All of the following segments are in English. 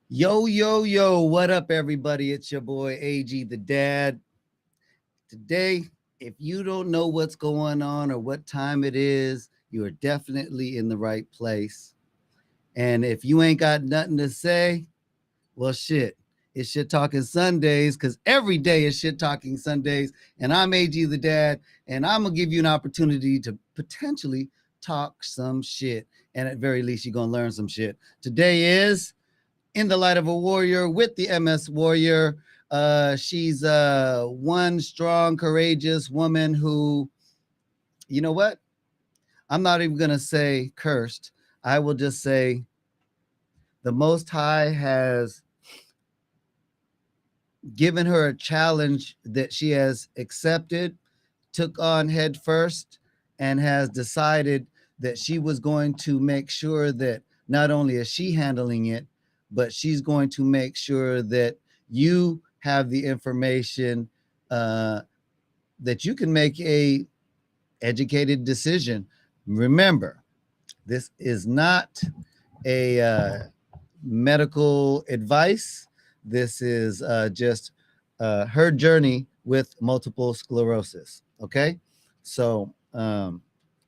Yo, yo, yo, what up, everybody? It's your boy AG the Dad. Today, if you don't know what's going on or what time it is, you are definitely in the right place. And if you ain't got nothing to say, well, shit. It's Shit Talking Sundays because every day is Shit Talking Sundays. And I'm AG the Dad, and I'm going to give you an opportunity to potentially talk some shit. And at very least, you're going to learn some shit. Today is In the Light of a Warrior with the MS Warrior. She's one strong, courageous woman who, you know what? I'm not even going to say cursed. I will just say the Most High has given her a challenge that she has accepted, took on head first, and has decided that she was going to make sure that not only is she handling it, but she's going to make sure that you have the information that you can make a educated decision. Remember, this is not a medical advice. This is just her journey with multiple sclerosis. Okay. So,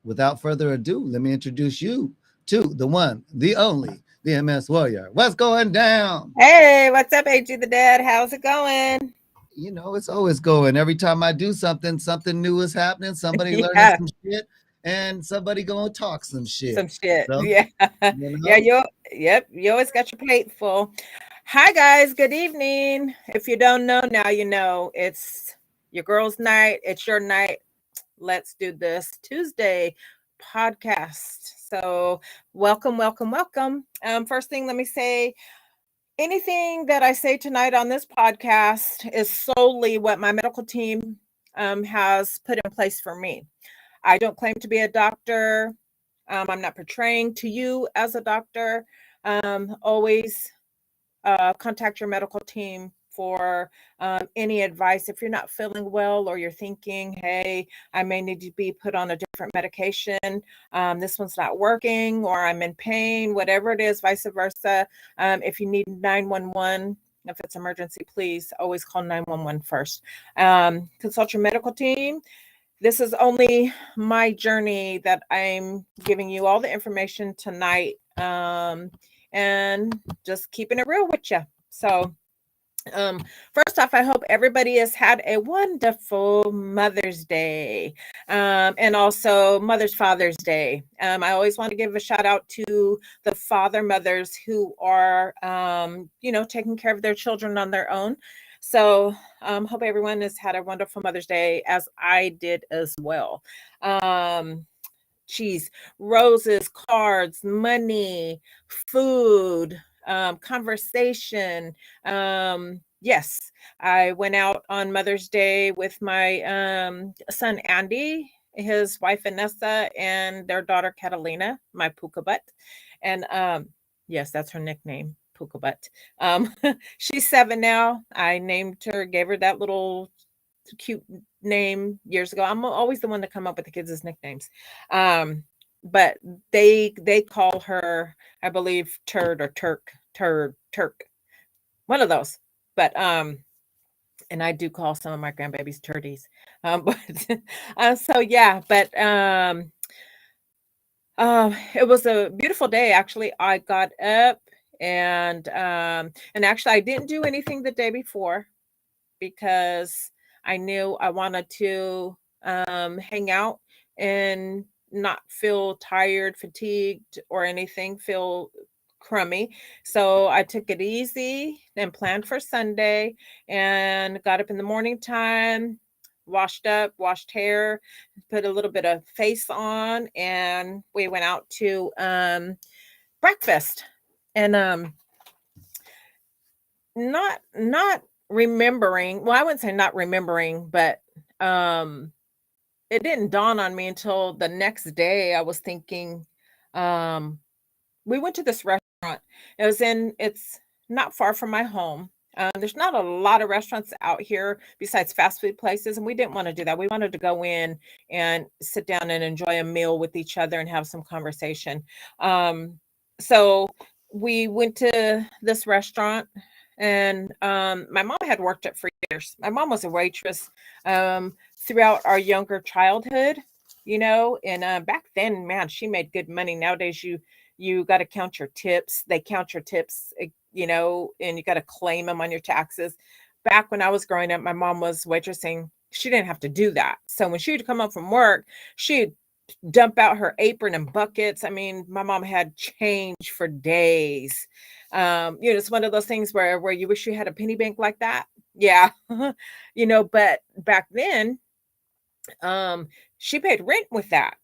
without further ado, let me introduce you to the one, the only, the MS Warrior. What's going down? Hey, what's up, AG the Dad? How's it going? You know, it's always going. Every time I do something, something new is happening. Somebody learning Yeah, some shit, and somebody gonna talk some shit. some shit. So, Yeah. you Yeah, know, you always got your plate full. Hi guys, good evening. If you don't know, now you know. It's your girl's night, it's your night. Let's do this Tuesday podcast. So, welcome, welcome, welcome. First thing, let me say anything that I say tonight on this podcast is solely what my medical team has put in place for me. I don't claim to be a doctor. I'm not portraying to you as a doctor. Always contact your medical team for any advice. If you're not feeling well or you're thinking, hey, I may need to be put on a different medication, this one's not working, or I'm in pain, whatever it is, vice versa. If you need 911, if it's emergency, please always call 911 first. Consult your medical team. This is only my journey that I'm giving you all the information tonight, and just keeping it real with you. So, um, first off, I hope everybody has had a wonderful Mother's Day, and also Father's Day. I always want to give a shout out to the mothers who are, taking care of their children on their own. So, hope everyone has had a wonderful Mother's Day, as I did as well. Um, Geez, roses, cards, money, food, conversation. Yes, I went out on Mother's Day with my son Andy, his wife Vanessa, and their daughter Catalina, my puka butt. And yes, that's her nickname, puka butt. She's 7 now. I named her, gave her that little cute name years ago. I'm always the one to come up with the kids' nicknames. Um, but they call her, I believe, Turd or Turk, one of those. But and I do call some of my grandbabies turdies. But so yeah, but it was a beautiful day. Actually, I got up and actually I didn't do anything the day before because I knew I wanted to hang out and not feel tired, fatigued, or anything, feel crummy. So I took it easy and planned for Sunday and got up in the morning time, washed up, washed hair, put a little bit of face on, and we went out to breakfast. And not remembering, well, I wouldn't say not remembering, but um it didn't dawn on me until the next day. I was thinking, um we went to this restaurant. It's not far from my home. There's not a lot of restaurants out here besides fast food places, and we didn't want to do that. We wanted to go in and sit down and enjoy a meal with each other and have some conversation. So we went to this restaurant, and my mom had worked it for years. My mom was a waitress throughout our younger childhood, and back then, man, she made good money. Nowadays, you got to count your tips. They count your tips, and you got to claim them on your taxes. Back when I was growing up, my mom was waitressing. She didn't have to do that. So when she would come home from work, she'd dump out her apron and buckets. I mean, my mom had change for days. It's one of those things where you wish you had a penny bank like that. Yeah. But back then, she paid rent with that,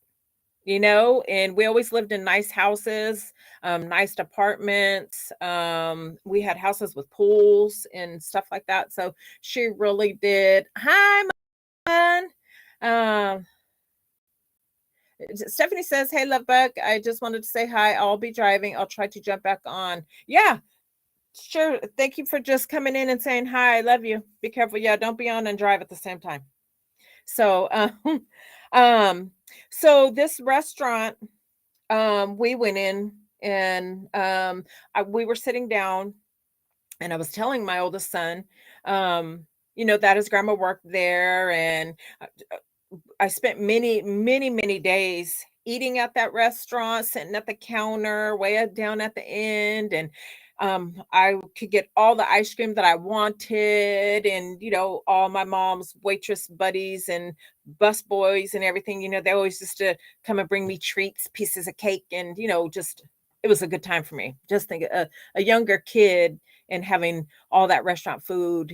and we always lived in nice houses, nice apartments. We had houses with pools and stuff like that. So she really did. Hi, man. Um, Stephanie says, "Hey, love bug. I just wanted to say hi. I'll be driving. I'll try to jump back on." Yeah, sure. Thank you for just coming in and saying hi. I love you. Be careful. Yeah, don't be on and drive at the same time. So, um, so this restaurant, we went in, and we were sitting down, and I was telling my oldest son, that his grandma worked there, and I spent many, many, many days eating at that restaurant, sitting at the counter, way down at the end, and I could get all the ice cream that I wanted, and all my mom's waitress buddies and bus boys and everything. They always used to come and bring me treats, pieces of cake, and just it was a good time for me. Just think a younger kid and having all that restaurant food,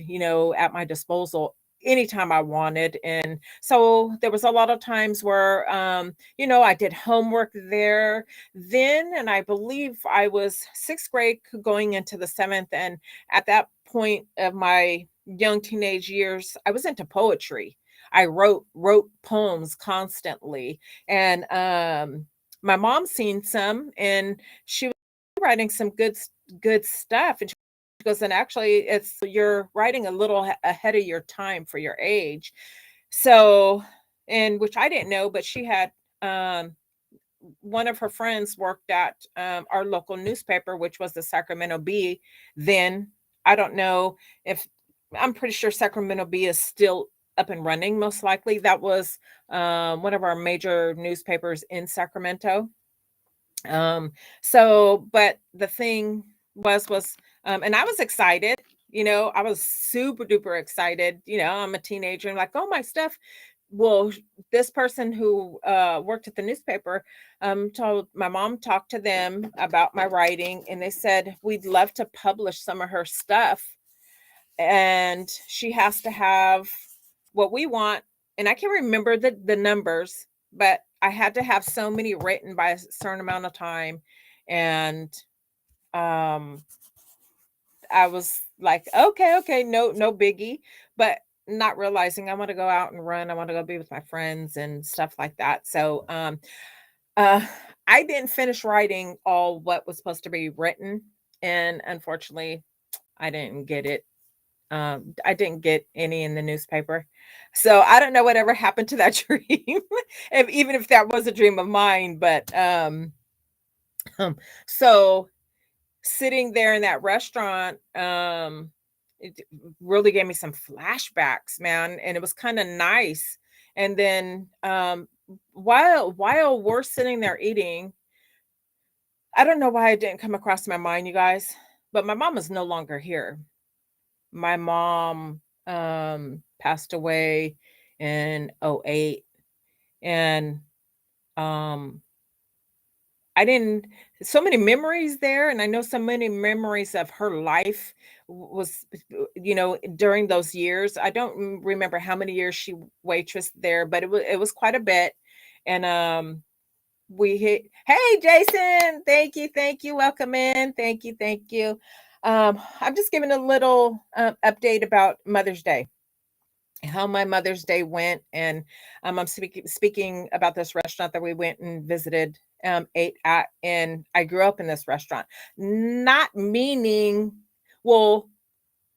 at my disposal anytime I wanted. And so there was a lot of times where I did homework there then, and I believe I was 6th grade going into the 7th, and at that point of my young teenage years, I was into poetry. I wrote poems constantly, and my mom seen some, and she was writing some good stuff, and she goes, "And actually, you're writing a little ahead of your time for your age." So, and which I didn't know, but she had um, one of her friends worked at our local newspaper, which was the Sacramento Bee. Then I don't know if I'm pretty sure Sacramento Bee is still up and running. Most likely, that was one of our major newspapers in Sacramento. But the thing was and I was excited, I was super duper excited. I'm a teenager and like, oh, my stuff. Well, this person who worked at the newspaper told my mom, talked to them about my writing, and they said, we'd love to publish some of her stuff, and she has to have what we want. And I can't remember the numbers, but I had to have so many written by a certain amount of time. And um I was like, okay, no biggie, but not realizing I want to go out and run. I want to go be with my friends and stuff like that. So uh I didn't finish writing all what was supposed to be written, and unfortunately I didn't get it. I didn't get any in the newspaper. So I don't know whatever happened to that dream, even if that was a dream of mine. But um, so sitting there in that restaurant, it really gave me some flashbacks, man, and it was kind of nice. And then while we're sitting there eating, I don't know why it didn't come across my mind, you guys, but my mom is no longer here. My mom passed away in '08, and um I didn't so many memories there, and I know so many memories of her life was during those years. I don't remember how many years she waitressed there, but it was quite a bit. And we hit hey Jason, thank you, welcome in, thank you. I'm just giving a little update about Mother's Day, how my Mother's Day went. And I'm speaking about this restaurant that we went and visited, ate at, and I grew up in this restaurant. Not meaning, well,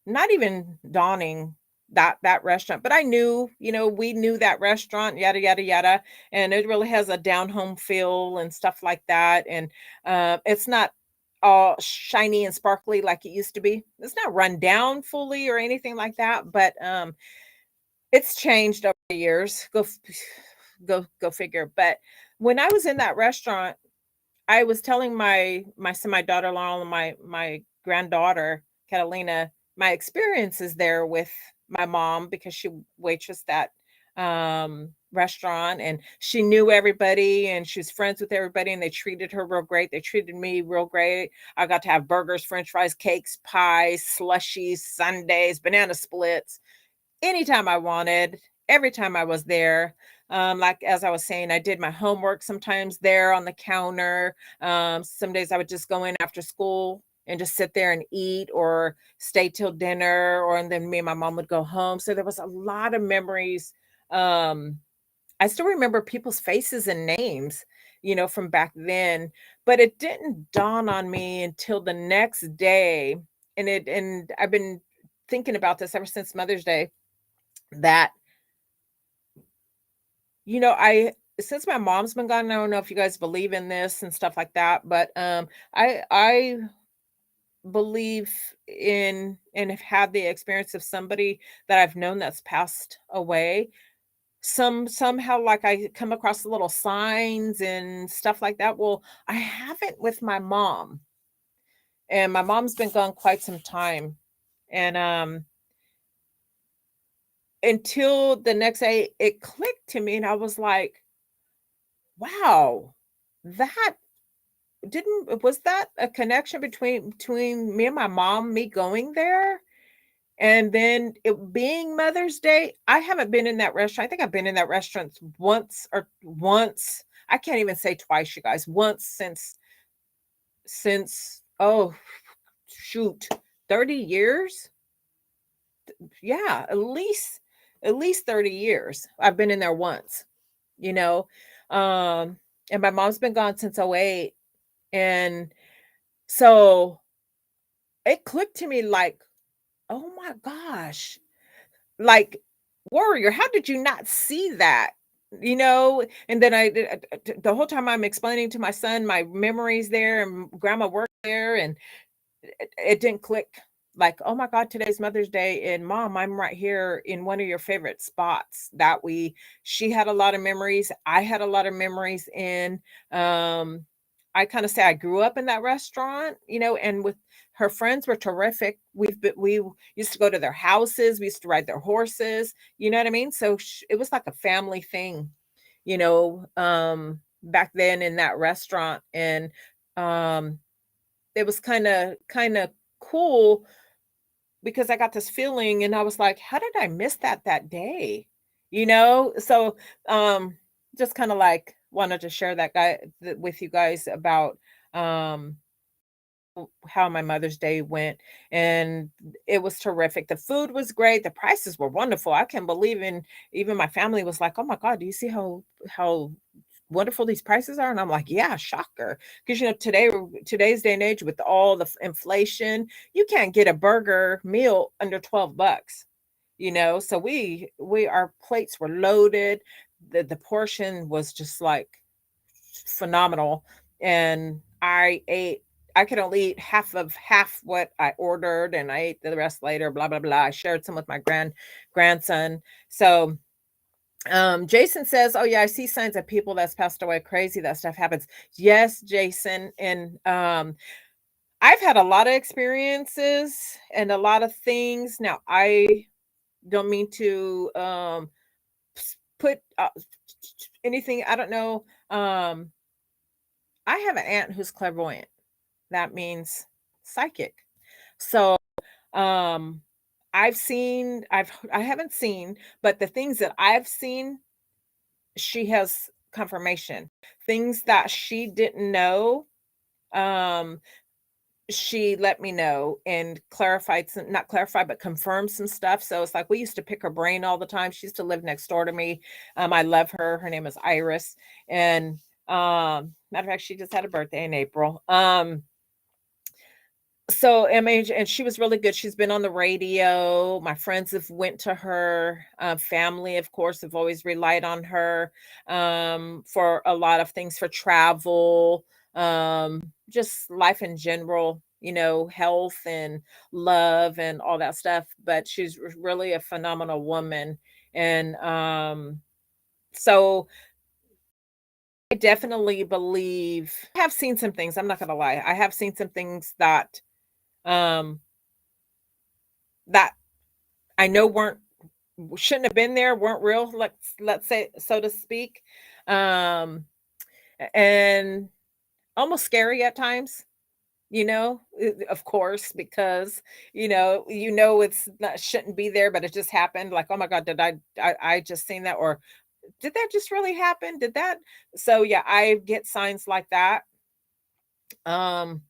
not even dawning that restaurant, but I knew, we knew that restaurant, yada yada yada, and it really has a down home feel and stuff like that. And it's not all shiny and sparkly like it used to be. It's not run down fully or anything like that, but it's changed over the years. Go figure. But when I was in that restaurant, I was telling my daughter-in-law and my granddaughter, Catalina, my experiences there with my mom because she waitressed that restaurant, and she knew everybody and she was friends with everybody, and they treated her real great. They treated me real great. I got to have burgers, french fries, cakes, pies, slushies, sundaes, banana splits anytime I wanted, every time I was there. Like as I was saying, I did my homework sometimes there on the counter. Some days I would just go in after school and just sit there and eat or stay till dinner, or and then me and my mom would go home. So there was a lot of memories. I still remember people's faces and names, from back then, but it didn't dawn on me until the next day. And I've been thinking about this ever since Mother's Day, that I since my mom's been gone, I don't know if you guys believe in this and stuff like that, but I believe in and have had the experience of somebody that I've known that's passed away. Somehow, like, I come across little signs and stuff like that. Well, I haven't with my mom, and my mom's been gone quite some time, and until the next day it clicked to me, and I was like, wow, that didn't was that a connection between me and my mom, me going there? And then it being Mother's Day, I haven't been in that restaurant. I think I've been in that restaurant once. I can't even say twice, you guys. Once since oh shoot, 30 years? Yeah, at least 30 years. I've been in there once, you know. Um and my mom's been gone since '08. And so it clicked to me like, oh my gosh, like, Warrior, how did you not see that? And then the whole time I'm explaining to my son my memories there, and grandma worked there, and it didn't click. Like, oh my God, today's Mother's Day, and mom, I'm right here in one of your favorite spots that she had a lot of memories. I had a lot of memories in. I kind of say I grew up in that restaurant, and with her friends were terrific. We used to go to their houses, we used to ride their horses, you know what I mean? So it was like a family thing, back then in that restaurant. And um it was kind of cool because I got this feeling, and I was like, how did I miss that day? So um just kind of like wanted to share with you guys about um how my Mother's Day went, and it was terrific. The food was great. The prices were wonderful. I can't believe even my family was like, "Oh my God, do you see how wonderful these prices are?" And I'm like, "Yeah, shocker." Because today's day and age with all the inflation, you can't get a burger meal under $12. So our plates were loaded. The portion was just like phenomenal, and I could only eat half what I ordered, and I ate the rest later, blah blah blah. I shared some with my grandson. So Jason says, oh yeah, I see signs of people that's passed away. Crazy that stuff happens. Yes, Jason. And I've had a lot of experiences and a lot of things. Now, I don't mean to put anything, I don't know. I have an aunt who's clairvoyant. That means psychic. So um I haven't seen, but the things that I've seen, she has confirmation. Things that she didn't know, um she let me know and clarified some, not clarified, but confirmed some stuff. So it's like we used to pick her brain all the time. She used to live next door to me. I love her. Her name is Iris. And matter of fact, she just had a birthday in April. So I mean, and she was really good. She's been on the radio. My friends have went to her. Family, of course, have always relied on her for a lot of things, for travel. just life in general, health and love and all that stuff. But she's really a phenomenal woman. And so I definitely believe I have seen some things. I'm not gonna lie. I have seen some things um that I know weren't shouldn't have been there, weren't real, let's say, so to speak. Um and almost scary at times, of course, because it's not shouldn't be there, but it just happened. Like, oh my God, did I just seen that? Or did that just really happen? Did that? So yeah, I get signs like that. Um,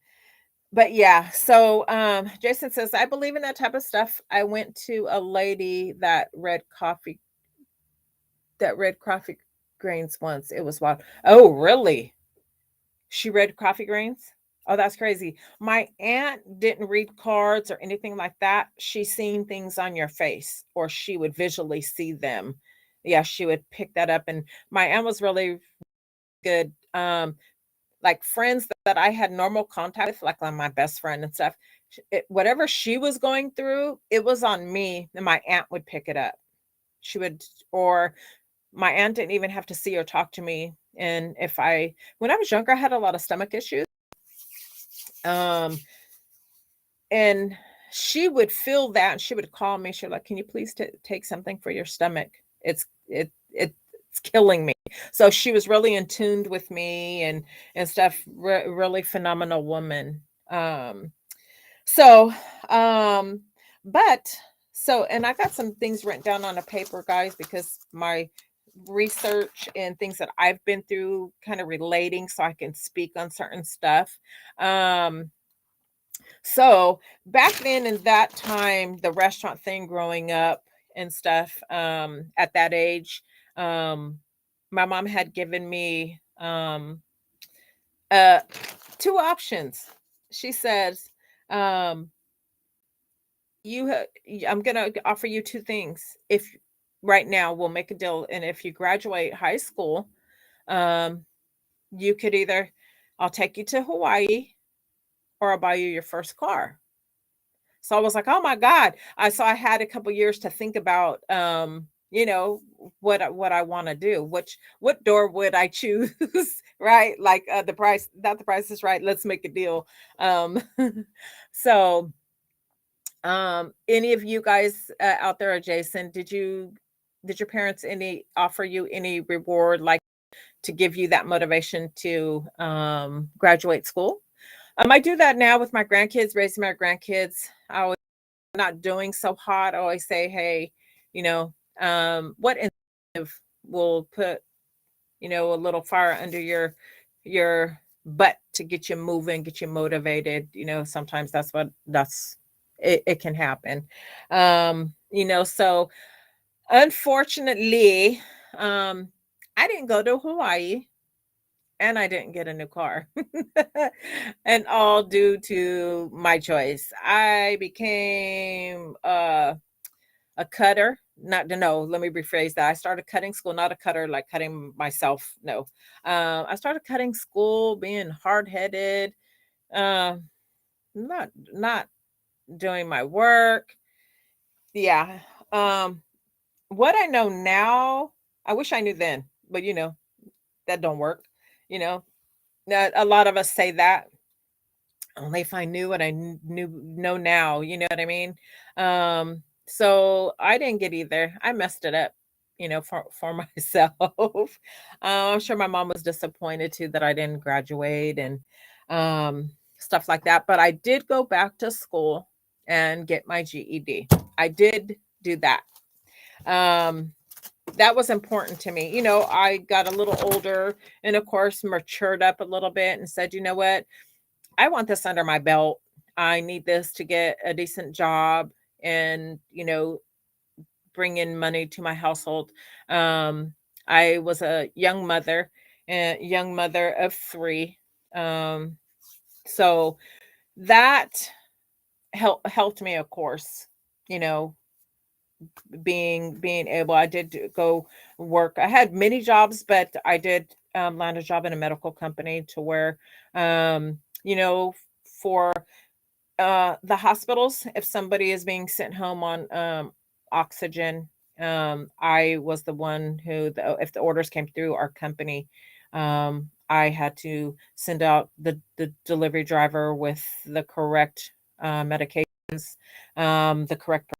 but yeah, so Jason says, I believe in that type of stuff. I went to a lady that read coffee grains once. It was wild. Oh, really? She read coffee grains? Oh, that's crazy. My aunt didn't read cards or anything like that. She seen things on your face, or she would visually see them. Yeah, she would pick that up. And my aunt was really good. Like friends that I had normal contact with, like my best friend and stuff. Whatever she was going through, it was on me, and my aunt would pick it up. She would, or my aunt didn't even have to see or talk to me. And when I was younger, I had a lot of stomach issues. Um, and she would feel that, and she would call me. She was like, "Can you please take something for your stomach? It's killing me." So she was really in tuned with me and stuff. Really phenomenal woman. So, um, but and I got some things written down on a paper, guys, because my research and things that I've been through kind of relating, so I can speak on certain stuff. Um, so back then in that time, the restaurant thing growing up and stuff, at that age, um, my mom had given me uh two options. She says, um, I'm gonna offer you two things. If right now we'll make a deal, and if you graduate high school, um, you could either I'll take you to Hawaii or I'll buy you your first car. So I was like, "Oh my God." I had a couple years to think about, what I want to do. What door would I choose, right? Like, the price, not the price is right. Let's make a deal. Um so any of you guys out there, Jason, did your parents any offer you any reward, like to give you that motivation to graduate school? I do that now with my grandkids, raising my grandkids. I always not doing so hot. I always say, hey, what incentive will put, a little fire under your butt to get you moving, get you motivated. Sometimes it can happen. So unfortunately, um, I didn't go to Hawaii and I didn't get a new car. And all due to my choice. I became a cutter. Not to know, let me rephrase that. I started cutting school, not a cutter like cutting myself. No. I started cutting school, being hard headed, uh, not doing my work. Yeah. Um, what I know now, I wish I knew then, but that don't work. You know, a lot of us say that. Only if I knew what I know now, you know what I mean? So I didn't get either. I messed it up, for myself. I'm sure my mom was disappointed too that I didn't graduate and stuff like that. But I did go back to school and get my GED. I did do that. Um, that was important to me. I got a little older and, of course, matured up a little bit and said, you know what? I want this under my belt. I need this to get a decent job and, bring in money to my household. Um, I was a young mother of three. Um, so that helped me, of course, you know, being able, I did go work. I had many jobs, but I did land a job in a medical company to where, you know, for the hospitals, if somebody is being sent home on oxygen, I was the one who, if the orders came through our company, I had to send out the delivery driver with the correct medications, the correct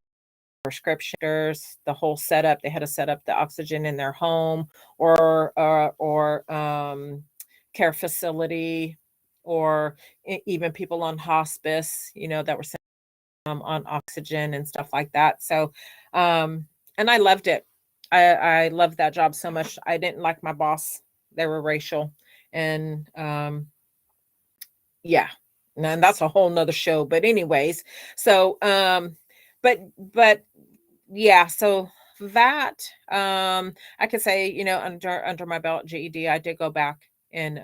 prescriptions, the whole setup. They had to set up the oxygen in their home or care facility, or even people on hospice, you know, that were sent on oxygen and stuff like that. So, and I loved it. I loved that job so much. I didn't like my boss. They were racial, and yeah, and that's a whole nother show. But anyways, so but yeah, so that I could say, you know, under my belt, GED, I did go back and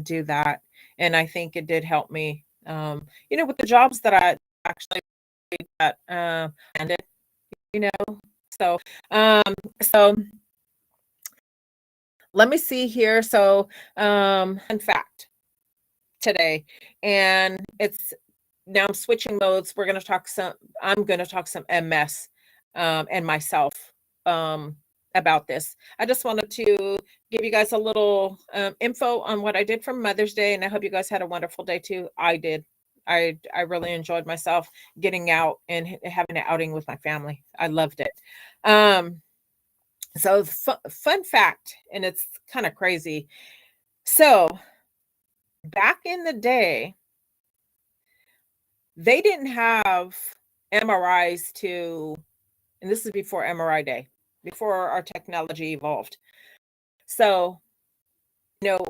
do that, and I think it did help me, you know, with the jobs that I actually that landed, you know. So um so let me see here. So in fact, today, and it's now I'm switching modes. I'm going to talk some MS and myself um about this. I just wanted to give you guys a little info on what I did for Mother's Day, and I hope you guys had a wonderful day too. I did. I really enjoyed myself getting out and having an outing with my family. I loved it. Um so fun fact, and it's kind of crazy. So back in the day, they didn't have MRIs to, and this is before MRI day, before our technology evolved. So, you know,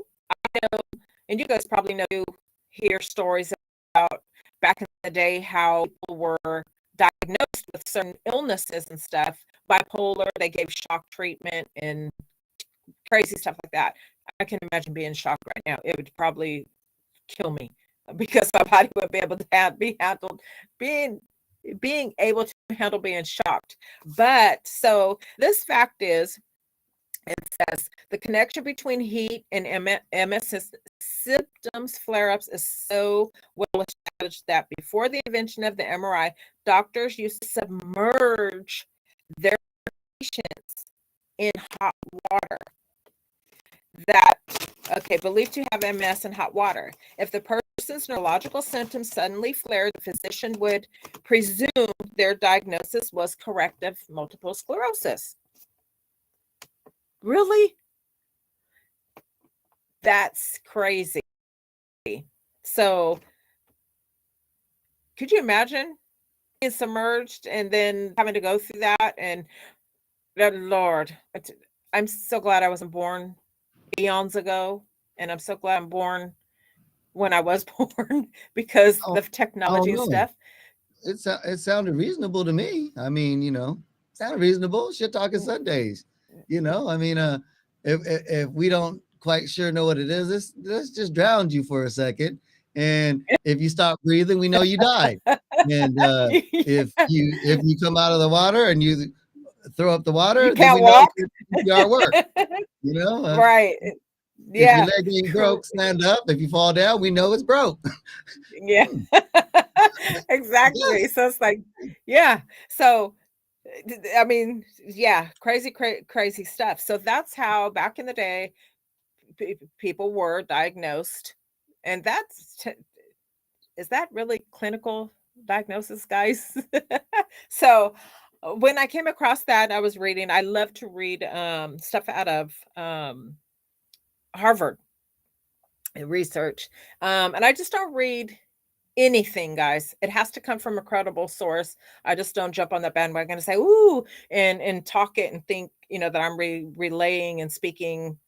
and you guys probably know, hear stories about back in the day how people were diagnosed with certain illnesses and stuff. Bipolar, they gave shock treatment and crazy stuff like that. I can imagine being shocked right now. It would probably kill me because my body would be able to be handled being able to handle being shocked. But so this fact is, it says the connection between heat and MS symptoms flare-ups is so well established that before the invention of the MRI, doctors used to submerge their patients in hot water that believed to have MS in hot water. If the person's neurological symptoms suddenly flared, the physician would presume their diagnosis was corrective multiple sclerosis. Really? That's crazy. So, could you imagine being submerged and then having to go through that? And Lord, I'm so glad I wasn't born eons ago, and I'm so glad I'm born when I was born because Oh, the oh technology and no, stuff. it sounded reasonable to me. I mean, sounded reasonable. Shit talking Mm, Sundays. I mean, if we don't quite sure know what it is, let's just drown you for a second, and if you stop breathing, we know you died. And if you come out of the water and you throw up the You water, then we can't know walk. your CPR work. You know, uh, Right. if your Yeah. leg ain't broke, stand up. If you fall down, we know it's broke. Yeah. Hmm, Exactly. yes. So it's like, yeah. So I mean, yeah, crazy stuff. So that's how back in the day people were diagnosed, and is that really clinical diagnosis, guys? So when I came across that, I was reading. I love to read stuff out of Harvard research, and I just don't read anything, guys. It has to come from a credible source. I just don't jump on the bandwagon and say, "Ooh," and talk it and think, that I'm relaying and speaking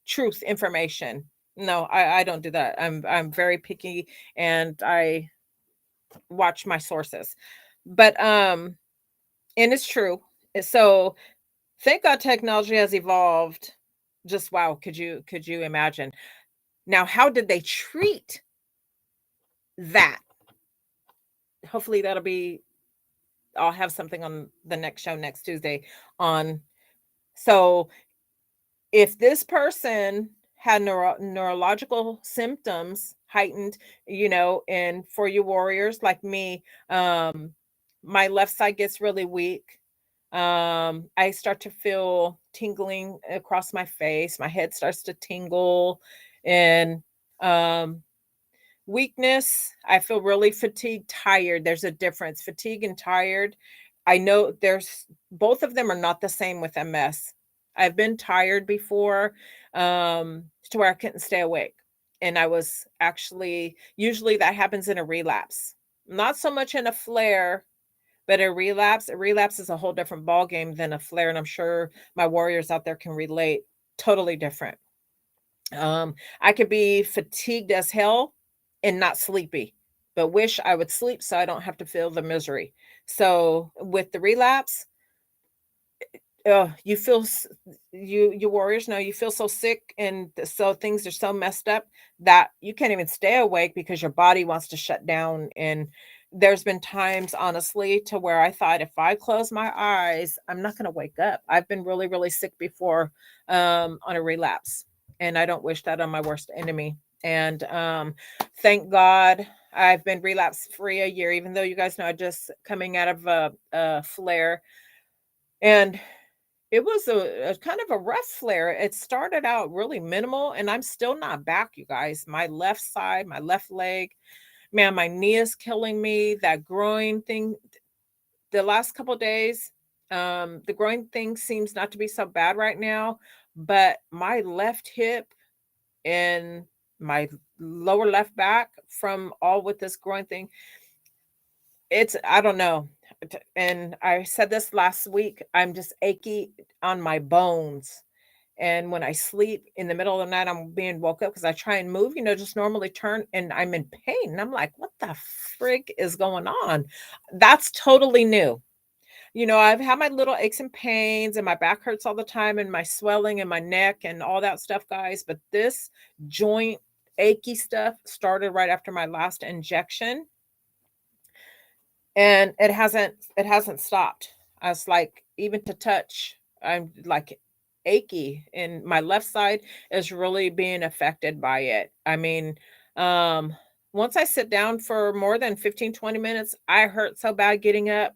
truth information. No, I don't do that. I'm very picky, and I watch my sources. But and it's true. So thank God technology has evolved. Just wow, could you imagine? Now, how did they treat that? Hopefully that'll be I'll have something on the next show next Tuesday on. So if this person had neurological symptoms heightened, and for you warriors like me, my left side gets really weak. I start to feel tingling across my face. My head starts to tingle, and um, weakness. I feel really fatigued, tired. There's a difference. Fatigue and tired. I know there's both of them are not the same with MS. I've been tired before, to where I couldn't stay awake. And I was actually, usually that happens in a relapse. Not so much in a flare, but a relapse is a whole different ball game than a flare. And I'm sure my warriors out there can relate. Totally different. I could be fatigued as hell and not sleepy, but wish I would sleep so I don't have to feel the misery. So with the relapse, you feel you warriors know you feel so sick, and so things are so messed up that you can't even stay awake because your body wants to shut down. And there's been times, honestly, to where I thought if I close my eyes, I'm not going to wake up. I've been really, really sick before, on a relapse, and I don't wish that on my worst enemy. And thank God I've been relapse free a year, even though you guys know I just coming out of a flare. And it was a kind of a rough flare. It started out really minimal, and I'm still not back, you guys. My left side, my left leg, man, my knee is killing me. That groin thing, the last couple of days, the groin thing seems not to be so bad right now, but my left hip and my lower left back from all with this groin thing, I don't know. And I said this last week, I'm just achy on my bones. And when I sleep in the middle of the night, I'm being woke up because I try and move, just normally turn, and I'm in pain. And I'm like, what the frig is going on? That's totally new. I've had my little aches and pains, and my back hurts all the time, and my swelling and my neck and all that stuff, guys. But this joint achy stuff started right after my last injection, and it hasn't stopped. I was like, even to touch, I'm like achy, and my left side is really being affected by it. I mean, um once I sit down for more than 15-20 minutes, I hurt so bad getting up,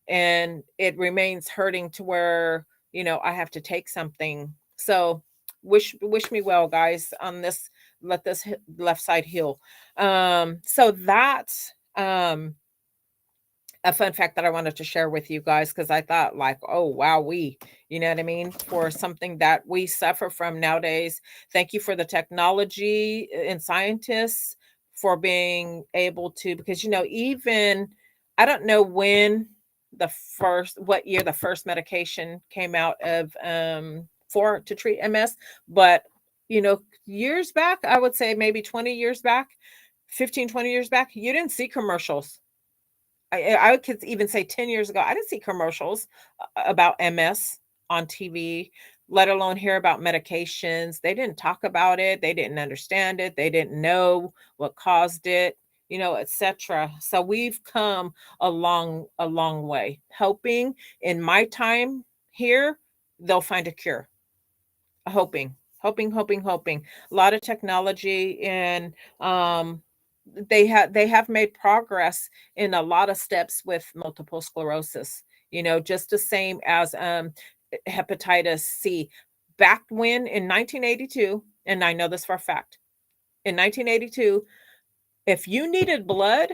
and it remains hurting to where, I have to take something. So wish me well, guys, on this. Let this left side heal. So that's a fun fact that I wanted to share with you guys, because I thought, like, oh wow, you know what I mean, for something that we suffer from nowadays. Thank you for the technology and scientists for being able to, because even I don't know what year the first medication came out of, for to treat MS, but years back, I would say maybe 20 years back, 15-20 years back, you didn't see commercials. I could even say 10 years ago, I didn't see commercials about MS on TV, let alone hear about medications. They didn't talk about it. They didn't understand it. They didn't know what caused it, etc. So we've come a long way. Hoping in my time here, they'll find a cure. Hoping. A lot of technology, and they have made progress in a lot of steps with multiple sclerosis. Just the same as hepatitis C. Back when in 1982, and I know this for a fact, in 1982, if you needed blood,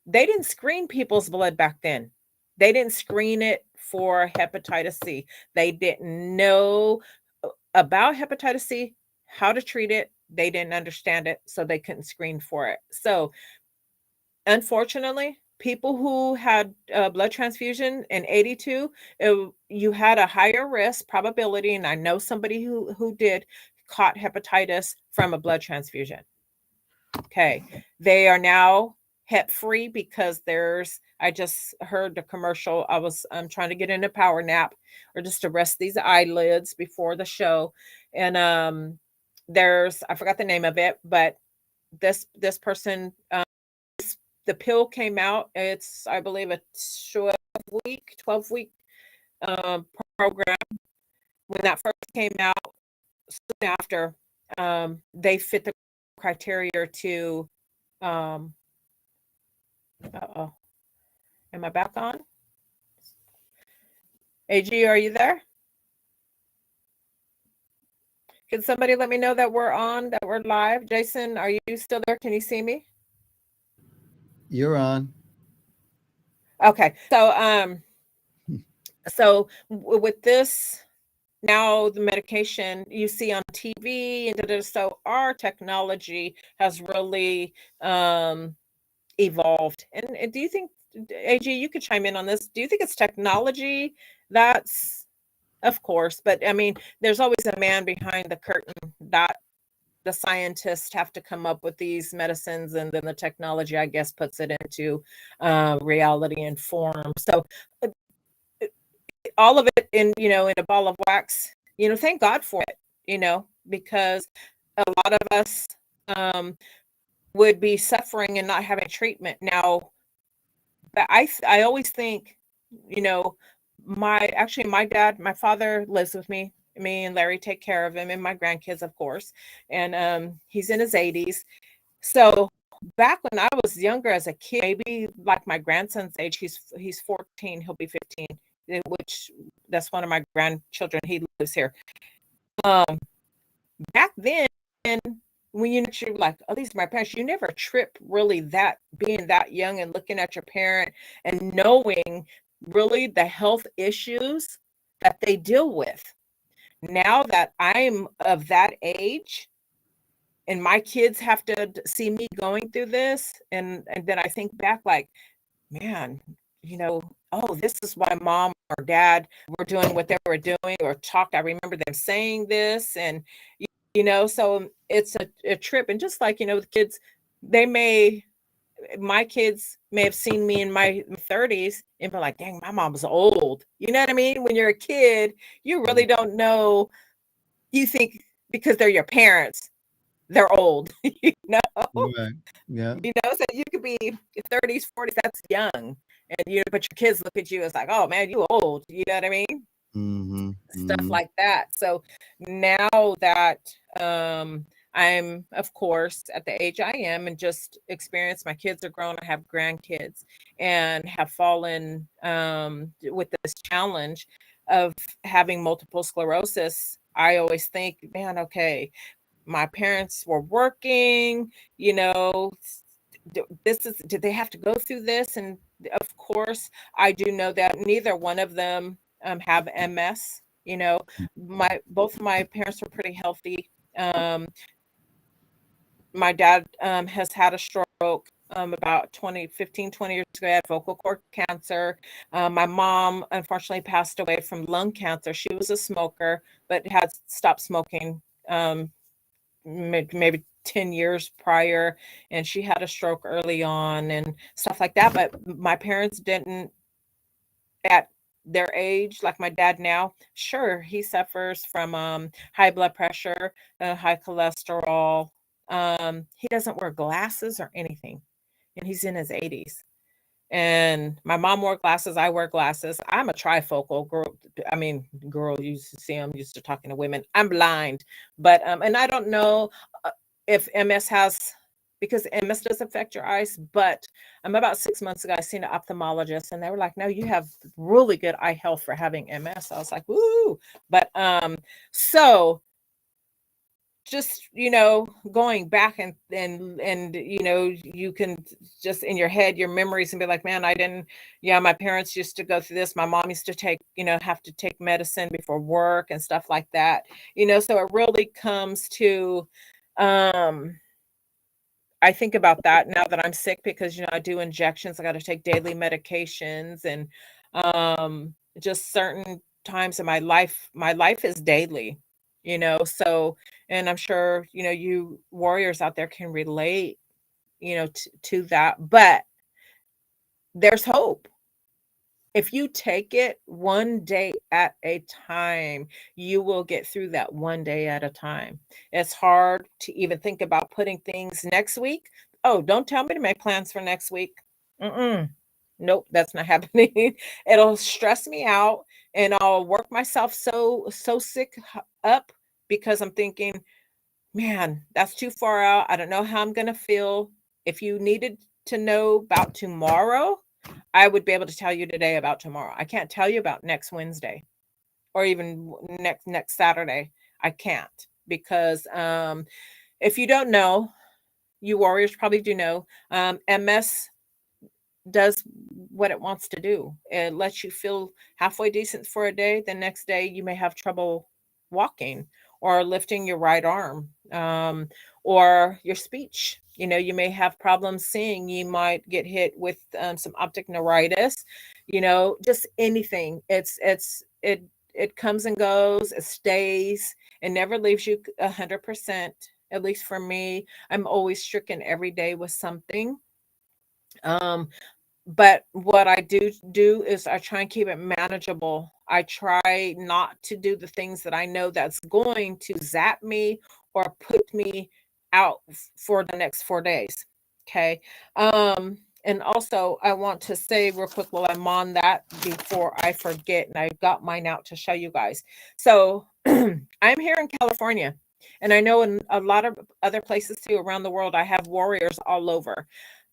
they didn't screen people's blood back then. They didn't screen it for hepatitis C. They didn't know about hepatitis C, how to treat it. They didn't understand it, so they couldn't screen for it. So, unfortunately, people who had blood transfusion in 82, you had a higher risk probability, and I know somebody who did caught hepatitis from a blood transfusion. Okay, they are now hep free because I just heard the commercial. I'm trying to get in a power nap or just to rest these eyelids before the show. And I forgot the name of it, but this person, the pill came out. It's, I believe, a 12-week program. When that first came out, soon after, they fit the criteria to, uh-oh, am I back on? AG, are you there? Can somebody let me know that we're on, that we're live? Jason, are you still there? Can you see me? You're on. Okay. So with this, now the medication you see on TV and so our technology has really evolved. And do you think, AG, you could chime in on this? Do you think it's technology that's, of course, but I mean, there's always a man behind the curtain that the scientists have to come up with these medicines, and then the technology, I guess, puts it into reality and form. So uh, all of it in, in a ball of wax, thank God for it, because a lot of us would be suffering and not having treatment. Now, but I always think, my dad, my father lives with me. Me and Larry take care of him and my grandkids, of course. And he's in his 80s. So back when I was younger as a kid, maybe like my grandson's age, he's 14, he'll be 15, which that's one of my grandchildren. He lives here. Back then, when you're like, oh, these are my parents, you never trip really that being that young and looking at your parent and knowing really the health issues that they deal with. Now that I'm of that age and my kids have to see me going through this, and then I think back like, man, oh, this is why mom or dad were doing what they were doing or talked. I remember them saying this, and so it's a trip. And just like, the kids, my kids may have seen me in my 30s and be like, dang, my mom's old. You know what I mean? When you're a kid, you really don't know. You think because they're your parents, they're old, Right. Yeah. So you could be 30s, 40s, that's young. And but your kids look at you as like, oh man, you old. You know what I mean? Mm-hmm. Stuff Mm-hmm. like that. So now that I'm, of course, at the age I am and just experienced, my kids are grown, I have grandkids, and have fallen with this challenge of having multiple sclerosis. I always think, man, okay, my parents were working, did they have to go through this? And of course, I do know that neither one of them have MS. Both of my parents were pretty healthy. My dad has had a stroke about 20 years ago. I had vocal cord cancer. My mom unfortunately passed away from lung cancer. She was a smoker, but had stopped smoking maybe 10 years prior, and she had a stroke early on and stuff like that. But my parents didn't, at their age, like my dad now, sure, he suffers from high blood pressure, high cholesterol. He doesn't wear glasses or anything, and he's in his 80s. And my mom wore glasses, I wear glasses. I'm a trifocal girl. I mean, girl, you used to see I'm used to talking to women. I'm blind, but and I don't know if MS has, because MS does affect your eyes. But about 6 months ago, I seen an ophthalmologist, and they were like, "No, you have really good eye health for having MS." I was like, "Woo!" But so just going back and you can just in your head, your memories, and be like, man, I didn't, yeah, my parents used to go through this, my mom used to take, have to take medicine before work and stuff like that. So it really comes to I think about that now that I'm sick, because I do injections, I got to take daily medications, and just certain times in my life is daily, so, and I'm sure you warriors out there can relate, to that. But there's hope. If you take it one day at a time, you will get through that one day at a time. It's hard to even think about putting things next week. Oh, don't tell me to make plans for next week. Mm-mm. Nope, that's not happening. It'll stress me out, and I'll work myself so sick up because I'm thinking, man, that's too far out. I don't know how I'm going to feel. If you needed to know about tomorrow, I would be able to tell you today about tomorrow. I can't tell you about next Wednesday or even next Saturday. I can't because if you don't know, you warriors probably do know, MS does what it wants to do. It lets you feel halfway decent for a day. The next day, you may have trouble walking or lifting your right arm, or your speech. You know, you may have problems seeing. You might get hit with some optic neuritis. You know, just anything. It comes and goes. It stays. It never leaves you 100%. At least for me, I'm always stricken every day with something. Um, but what I do is I try and keep it manageable. I try not to do the things that I know that's going to zap me or put me out for the next 4 days. Okay. And also I want to say real quick while I'm on that before I forget, and I got mine out to show you guys. So I'm here in California, and I know in a lot of other places too around the world, I have warriors all over.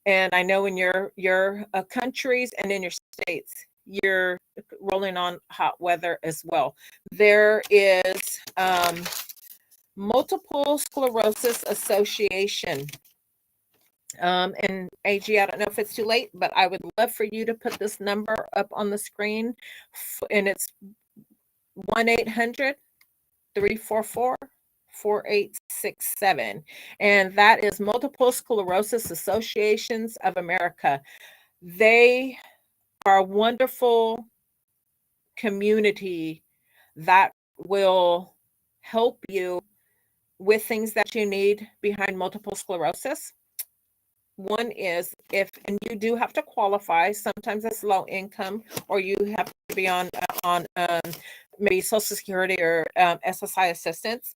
And I know in your countries and in your states, you're rolling on hot weather as well. There is Multiple Sclerosis Association. And AG, I don't know if it's too late, but I would love for you to put this number up on the screen. And it's 1-800-344-4867. And that is Multiple Sclerosis Associations of America. They are a wonderful community that will help you with things that you need behind multiple sclerosis. One is and you do have to qualify. Sometimes it's low income, or you have to be on maybe Social Security or SSI assistance.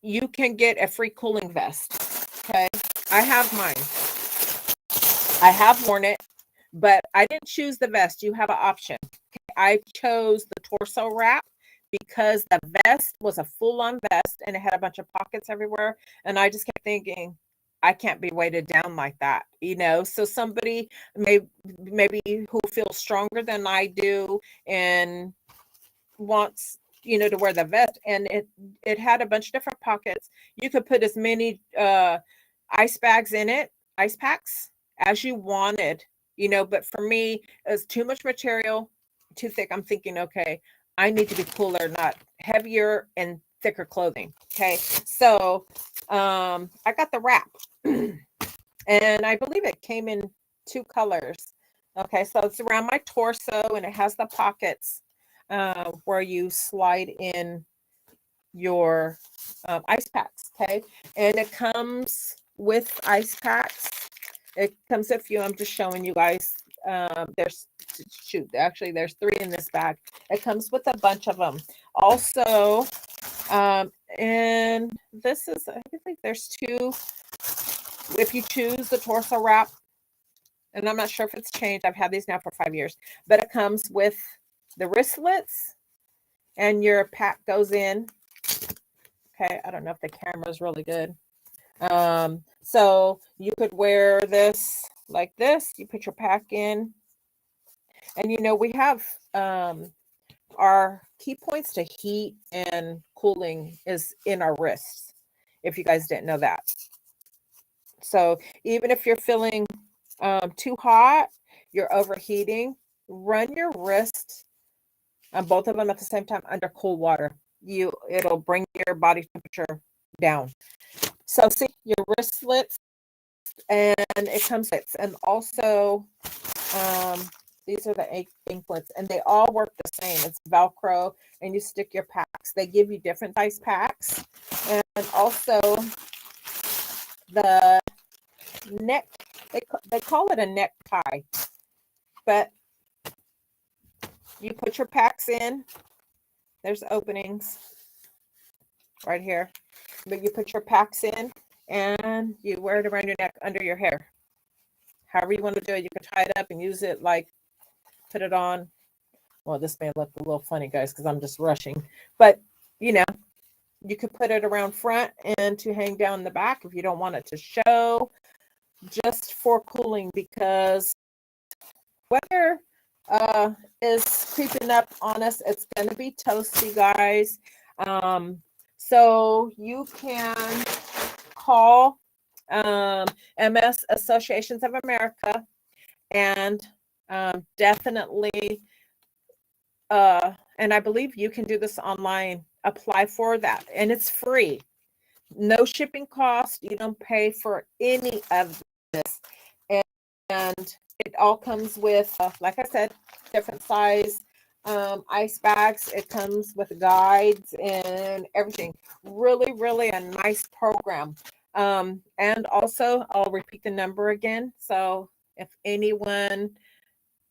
You can get a free cooling vest. Okay, I have mine. I have worn it, but I didn't choose the vest. You have an option. Okay, I chose the torso wrap because the vest was a full-on vest and it had a bunch of pockets everywhere. And I just kept thinking, I can't be weighted down like that, you know? So somebody maybe who feels stronger than I do and wants, you know, to wear the vest, and it had a bunch of different pockets. You could put as many ice bags in it, ice packs, as you wanted, you know. But for me, it was too much material, too thick. I'm thinking, okay, I need to be cooler, not heavier and thicker clothing. Okay, so I got the wrap, and I believe it came in 2 colors. Okay, so it's around my torso, and it has the pockets where you slide in your ice packs. Okay, and it comes with ice packs. It comes with you. I'm just showing you guys. Actually, there's 3 in this bag. It comes with a bunch of them. Also, and this is, I think there's 2. If you choose the torso wrap, and I'm not sure if it's changed. I've had these now for 5 years, but it comes with the wristlets, and your pack goes in. Okay, I don't know if the camera is really good. So you could wear this like this. You put your pack in, and you know, we have our key points to heat and cooling is in our wrists, if you guys didn't know that. So even if you're feeling too hot, you're overheating, run your wrist on both of them at the same time under cold water. It'll bring your body temperature down. So see your wristlets, and it comes with, and also these are the anklets, and they all work the same. It's Velcro, and you stick your packs. They give you different size packs, and also the neck. They call it a necktie, but you put your packs in. There's openings right here, but you put your packs in and you wear it around your neck under your hair. however you want to do it. You can tie it up and use it, like put it on. Well, this may look a little funny, guys, because I'm just rushing, but you know, you could put it around front and to hang down the back if you don't want it to show, just for cooling, because weather is creeping up on us. It's going to be toasty, guys. So you can call MS Associations of America, and definitely, and I believe you can do this online, apply for that, and it's free. No shipping cost. You don't pay for any of this. And it all comes with, like I said, different size ice bags. It comes with guides and everything. Really, really a nice program. And also, I'll repeat the number again. So if anyone,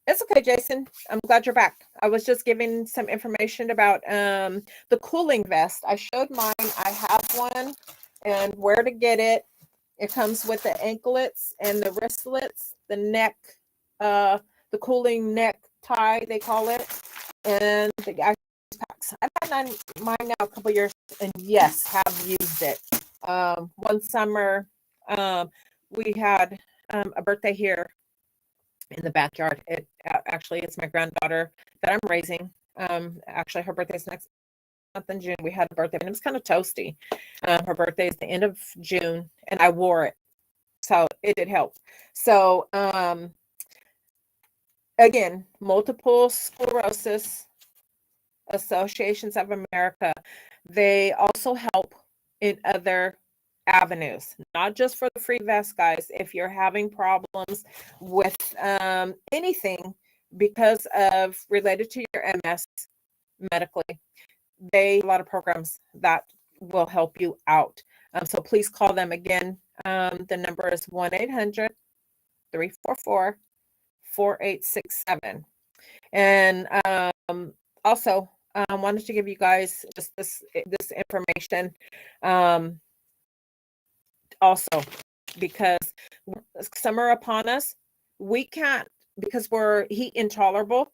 it's okay, Jason. I'm glad you're back. I was just giving some information about the cooling vest. I showed mine. I have one, and where to get it. It comes with the anklets and the wristlets, the neck, the cooling neck tie, they call it, and the ice packs. I've had mine now a couple years, and yes, have used it. One summer, we had a birthday here in the backyard. It actually, it's my granddaughter that I'm raising. Actually, her birthday's next month in June. We had a birthday, and it was kind of toasty. Her birthday is the end of June, and I wore it, so it did help. So again, Multiple Sclerosis Associations of America, they also help in other avenues, not just for the free vest, guys. If you're having problems with anything because of related to your MS medically, they a lot of programs that will help you out. So please call them again. The number is 1-800-344-4867. And also, wanted to give you guys just this information. Also, because summer upon us, we can't, because we're heat intolerable.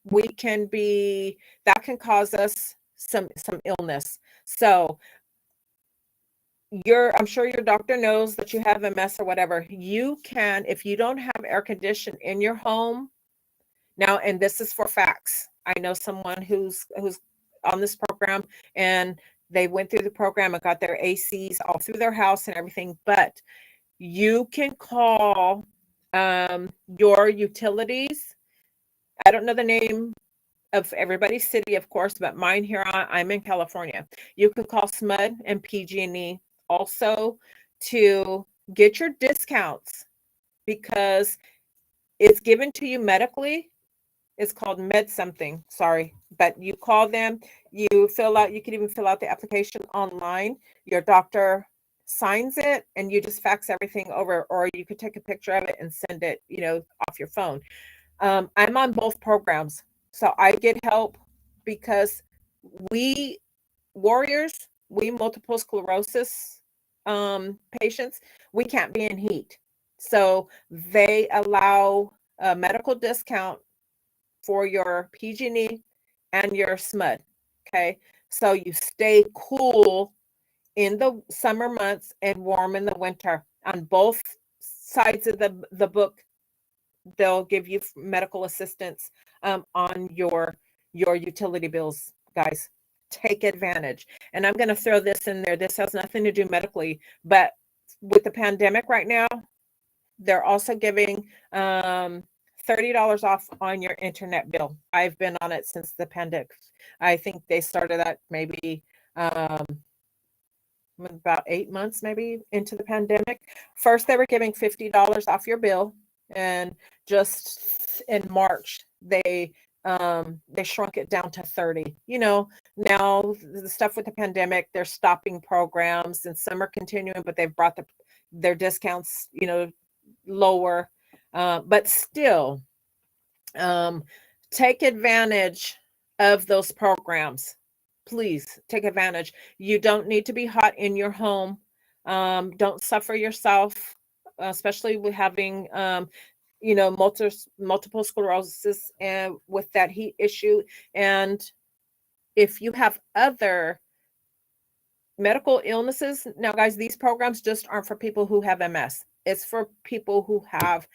We can be, that can cause us some illness. So I'm sure your doctor knows that you have MS or whatever. You can, if you don't have air conditioning in your home now, and this is for facts. I know someone who's on this program, and they went through the program and got their ACs all through their house and everything, but you can call your utilities. I don't know the name of everybody's city, of course, but mine here, I'm in California. You could call SMUD and PG&E also to get your discounts, because it's given to you medically. It's called med something, sorry, but you call them, you can even fill out the application online. Your doctor signs it, and you just fax everything over, or you could take a picture of it and send it, off your phone. I'm on both programs, so I get help, because we warriors, we multiple sclerosis patients, we can't be in heat. So they allow a medical discount for your PG&E and your SMUD. Okay. So you stay cool in the summer months and warm in the winter. On both sides of the book, they'll give you medical assistance on your utility bills, guys. Take advantage. And I'm going to throw this in there. This has nothing to do medically, but with the pandemic right now, they're also giving $30 off on your internet bill. I've been on it since the pandemic. I think they started that maybe about 8 months maybe into the pandemic. First, they were giving $50 off your bill, and just in March, they shrunk it down to 30. Now the stuff with the pandemic, they're stopping programs, and some are continuing, but they've brought their discounts, lower. But still, take advantage of those programs. Please take advantage. You don't need to be hot in your home. Don't suffer yourself especially with having multiple sclerosis and with that heat issue. And if you have other medical illnesses, now guys, these programs just aren't for people who have MS. It's for people who have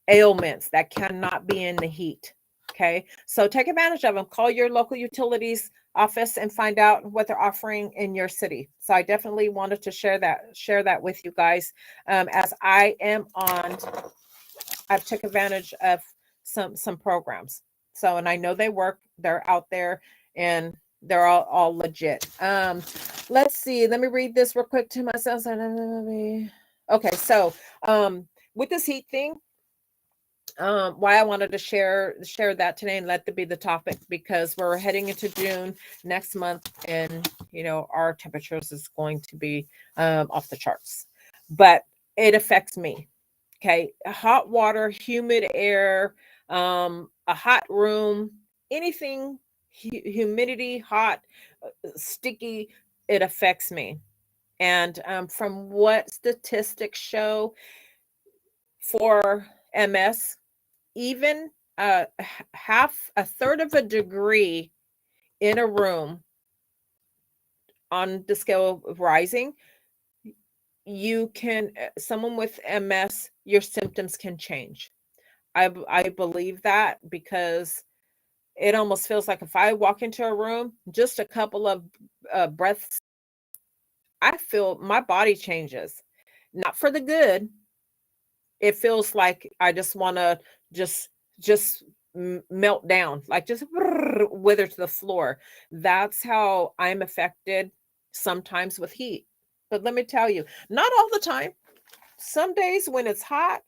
ailments that cannot be in the heat. Okay, so take advantage of them. Call your local utilities office and find out what they're offering in your city. So I definitely wanted to share that with you guys, as I've took advantage of some programs. So, and I know they work. They're out there, and they're all legit. Let's see. Let me read this real quick to myself. Okay, so with this heat thing, why I wanted to share that today and let it be the topic, because we're heading into June next month, and our temperatures is going to be off the charts, but it affects me. Okay, hot water, humid air, a hot room, anything humidity, hot, sticky, it affects me. And from what statistics show for MS, even a third of a degree in a room on the scale of rising, you can someone with MS, your symptoms can change. I believe that, because it almost feels like if I walk into a room, just a couple of breaths, I feel my body changes, not for the good. It feels like I just want to just just melt down, like just wither to the floor. That's how I'm affected sometimes with heat. But let me tell you, not all the time. Some days when it's hot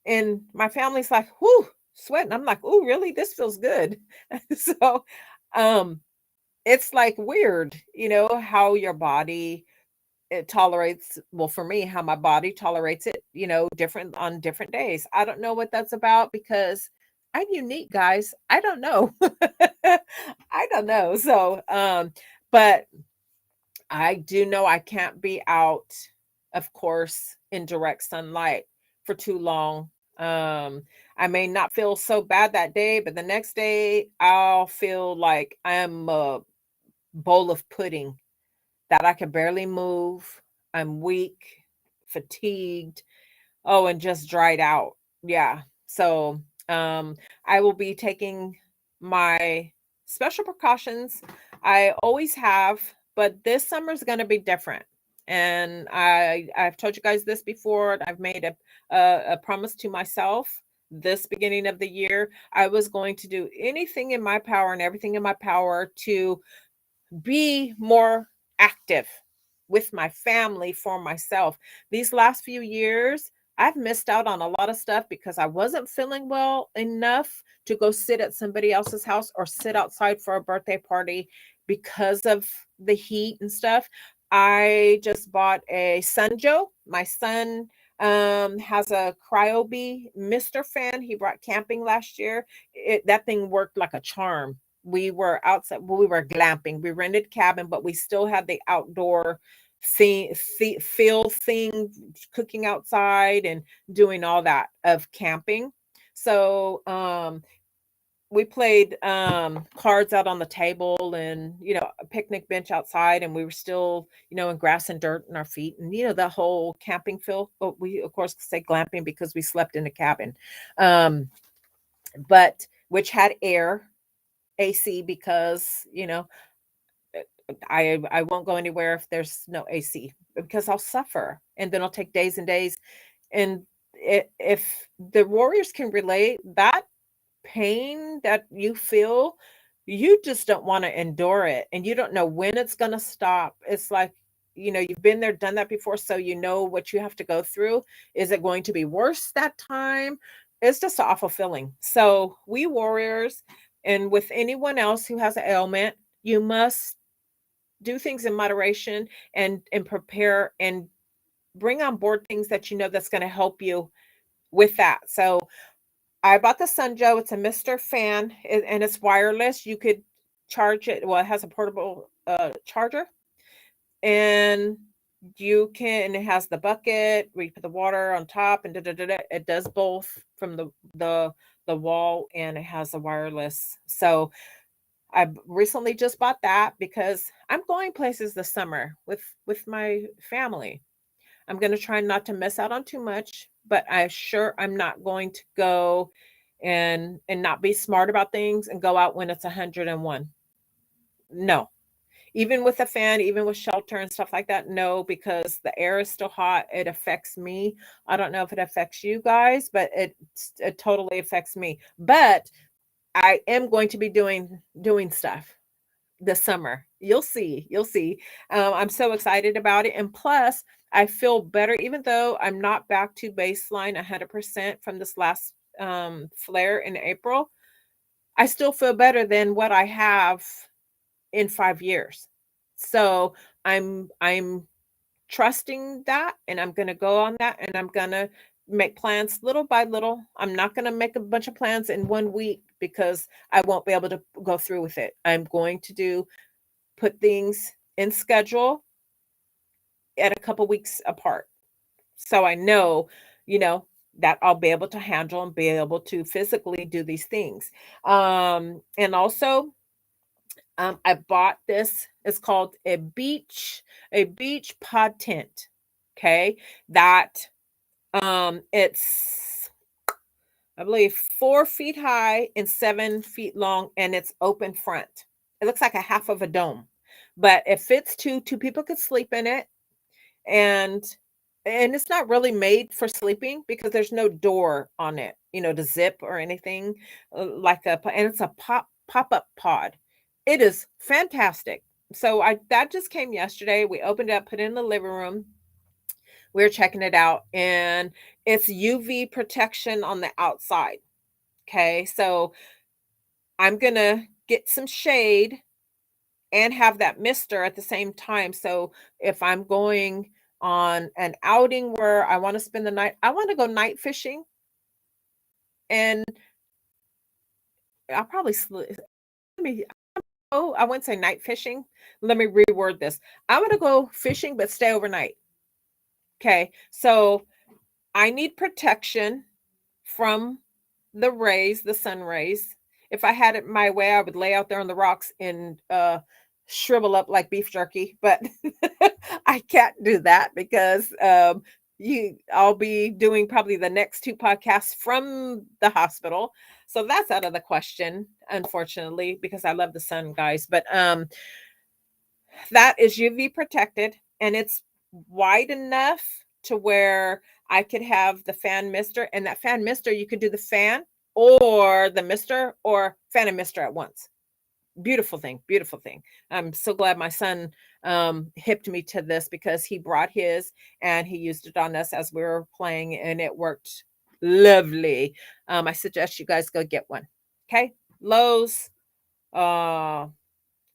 and my family's like, whoo, sweating. I'm like, oh, really? This feels good. So um it's like weird, how your body, it tolerates, well, for me, how my body tolerates it, different on different days. I don't know what that's about, because I'm unique, guys. I don't know. I don't know. So but I do know I can't be out, of course, in direct sunlight for too long. I may not feel so bad that day, but the next day I'll feel like I'm a bowl of pudding, that I can barely move. I'm weak, fatigued, oh, and just dried out. Yeah. So I will be taking my special precautions. I always have, but this summer is going to be different. And I've told you guys this before. I've made a promise to myself this beginning of the year. I was going to do anything in my power and everything in my power to be more active with my family, for myself. These last few years, I've missed out on a lot of stuff because I wasn't feeling well enough to go sit at somebody else's house or sit outside for a birthday party because of the heat and stuff. I just bought a Sunjo. My son has a Cryobi Mr. fan he brought camping last year. That thing worked like a charm. We were outside, well, we were glamping. We rented cabin, but we still had the outdoor feel thing, cooking outside and doing all that of camping. So we played cards out on the table, and a picnic bench outside, and we were still in grass and dirt in our feet, and the whole camping feel. But we of course say glamping because we slept in a cabin, but which had air, AC, because I won't go anywhere if there's no AC, because I'll suffer, and then I'll take days and days. And if the warriors can relate, that pain that you feel, you just don't want to endure it, and you don't know when it's going to stop. It's like, you've been there, done that before, so you know what you have to go through. Is it going to be worse that time? It's just an awful feeling. So we warriors, and with anyone else who has an ailment, you must do things in moderation, and prepare and bring on board things that that's going to help you with that. So I bought the Sunjo. It's a Mr. fan, and it's wireless. You could charge it. Well, it has a portable charger, and You can, it has the bucket where you put the water on top and it does both from the the wall, and it has a wireless. So I recently just bought that because I'm going places this summer with my family. I'm going to try not to miss out on too much, but I'm not going to go and not be smart about things and go out when it's 101. No. Even with the fan, even with shelter and stuff like that, no, because the air is still hot. It affects me. I don't know if it affects you guys, but it totally affects me. But I am going to be doing stuff this summer. You'll see. You'll see. I'm so excited about it. And plus, I feel better, even though I'm not back to baseline 100% from this last flare in April. I still feel better than what I have in 5 years. So I'm trusting that, and I'm going to go on that, and I'm going to make plans little by little. I'm not going to make a bunch of plans in 1 week because I won't be able to go through with it. I'm going to put things in schedule at a couple weeks apart. So I know, you know, that I'll be able to handle and be able to physically do these things. And also, I bought this. It's called a beach pod tent. Okay, that it's, I believe, 4 feet high and 7 feet long, and it's open front. It looks like a half of a dome, but it fits two people could sleep in it, and it's not really made for sleeping because there's no door on it, to zip or anything, and it's a pop-up pod. It is fantastic. So I that just came yesterday. We opened it up, put it in the living room. We were checking it out, and it's UV protection on the outside. Okay, so I'm gonna get some shade and have that mister at the same time. So if I'm going on an outing where I want to spend the night, I want to go night fishing, and I'll probably let me oh, I wouldn't say night fishing. Let me reword this. I want to go fishing but stay overnight. Okay. So I need protection from the rays, the sun rays. If I had it my way, I would lay out there on the rocks and shrivel up like beef jerky, but I can't do that because I'll be doing probably the next two podcasts from the hospital. So that's out of the question, unfortunately, because I love the sun, guys. But that is UV protected, and it's wide enough to where I could have the fan mister, and that fan mister, you could do the fan or the mister or fan and mister at once. Beautiful thing, beautiful thing. I'm so glad my son hipped me to this because he brought his and he used it on us as we were playing, and it worked lovely. I suggest you guys go get one. Okay, Lowe's, uh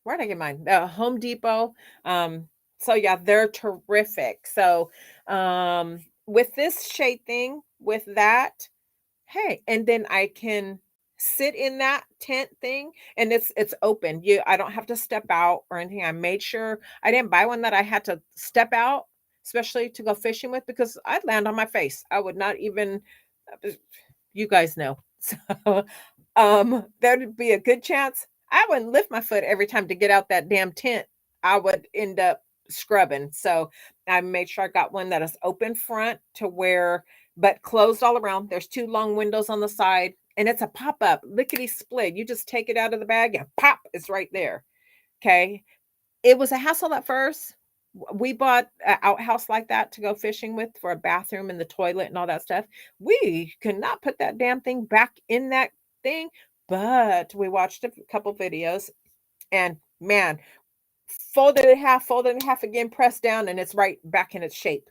where did I get mine? Home Depot. Um, so yeah, they're terrific. So with this shade thing, with that, hey, and then I can sit in that tent thing, and it's open. I don't have to step out or anything. I made sure I didn't buy one that I had to step out, especially to go fishing with, because I'd land on my face. I would not even, you guys know. So there'd be a good chance I wouldn't lift my foot every time to get out that damn tent. I would end up scrubbing. So I made sure I got one that is open front to where, but closed all around. There's two long windows on the side, and it's a pop up, lickety split. You just take it out of the bag and pop, it's right there. Okay. It was a hassle at first. We bought an outhouse like that to go fishing with for a bathroom and the toilet and all that stuff. We could not put that damn thing back in that thing, but we watched a couple videos, and man, folded in half again, pressed down, and it's right back in its shape.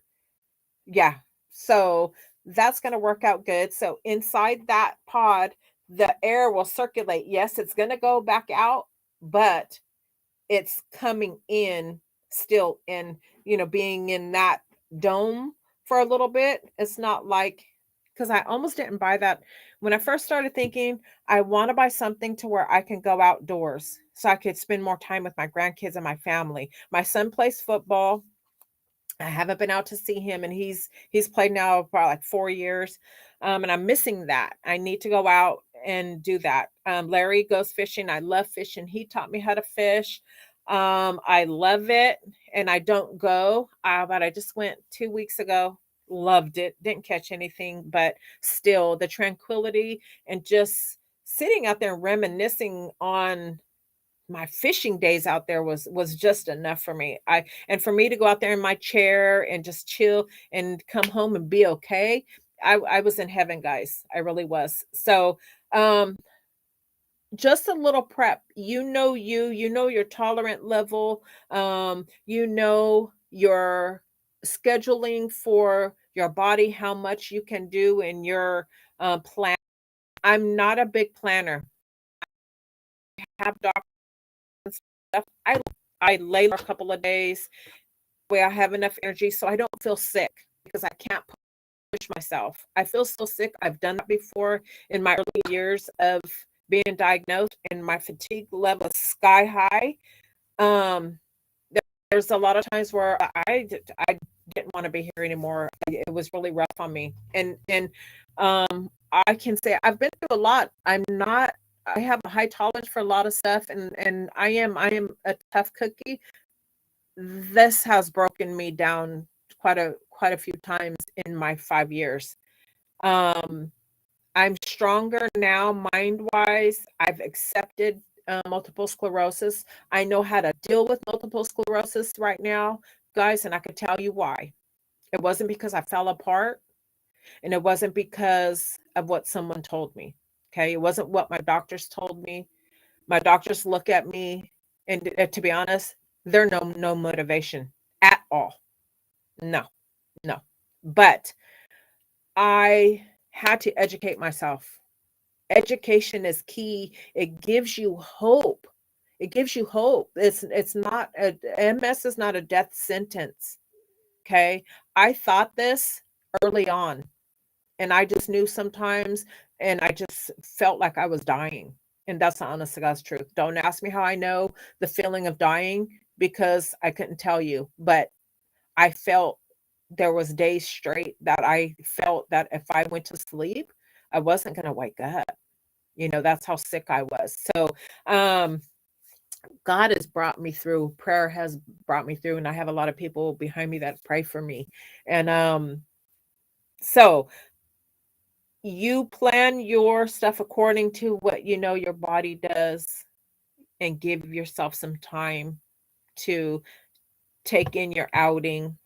Yeah. So that's going to work out good. So inside that pod, the air will circulate. Yes, it's going to go back out, but it's coming in still, in being in that dome for a little bit. It's not like, because I almost didn't buy that when I first started thinking I want to buy something to where I can go outdoors so I could spend more time with my grandkids and my family. My son plays football, I haven't been out to see him, and he's played now for like 4 years, and I'm missing that. I need to go out and do that. Larry goes fishing. I love fishing. He taught me how to fish. I love it, and I don't go, but I just went 2 weeks ago. Loved it. Didn't catch anything, but still the tranquility and just sitting out there reminiscing on my fishing days out there was just enough for me. And for me to go out there in my chair and just chill and come home and be okay, I was in heaven, guys. I really was. So, um, just a little prep. You know your tolerant level, you know your scheduling for your body, how much you can do in your plan. I'm not a big planner. I have stuff. I lay for a couple of days where I have enough energy so I don't feel sick because I can't push myself. I feel so sick. I've done that before in my early years of being diagnosed, and my fatigue level is sky high. Um, there's a lot of times where I didn't want to be here anymore. It was really rough on me, and I can say I've been through a lot. I'm not. I have a high tolerance for a lot of stuff, and I am a tough cookie. This has broken me down quite a few times in my 5 years. Um, I'm stronger now, mind wise. I've accepted multiple sclerosis. I know how to deal with multiple sclerosis right now, guys, and I can tell you why. It wasn't because I fell apart, and it wasn't because of what someone told me. Okay. It wasn't what my doctors told me. My doctors look at me, and to be honest, they're no motivation at all. No, no. But I had to educate myself. Education is key. It gives you hope. It gives you hope. It's not a MS is not a death sentence. Okay. I thought this early on, and I just knew sometimes, and I just felt like I was dying. And that's the honest to God's truth. Don't ask me how I know the feeling of dying because I couldn't tell you, but I felt there was days straight that I felt that if I went to sleep, I wasn't going to wake up. That's how sick I was. So, um, God has brought me through. Prayer has brought me through, and I have a lot of people behind me that pray for me. And so you plan your stuff according to what you know your body does, and give yourself some time to take in your outing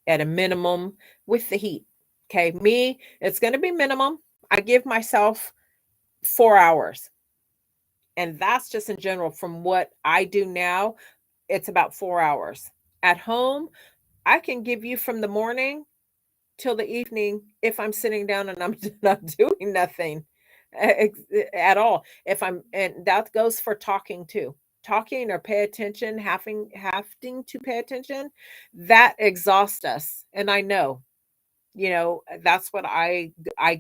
at a minimum with the heat. Okay, me, it's going to be minimum. I give myself 4 hours. And that's just in general from what I do now. It's about 4 hours. At home, I can give you from the morning till the evening if I'm sitting down and I'm not doing nothing at all. And that goes for talking too. Talking or pay attention, having to pay attention, that exhausts us. And I know, that's what I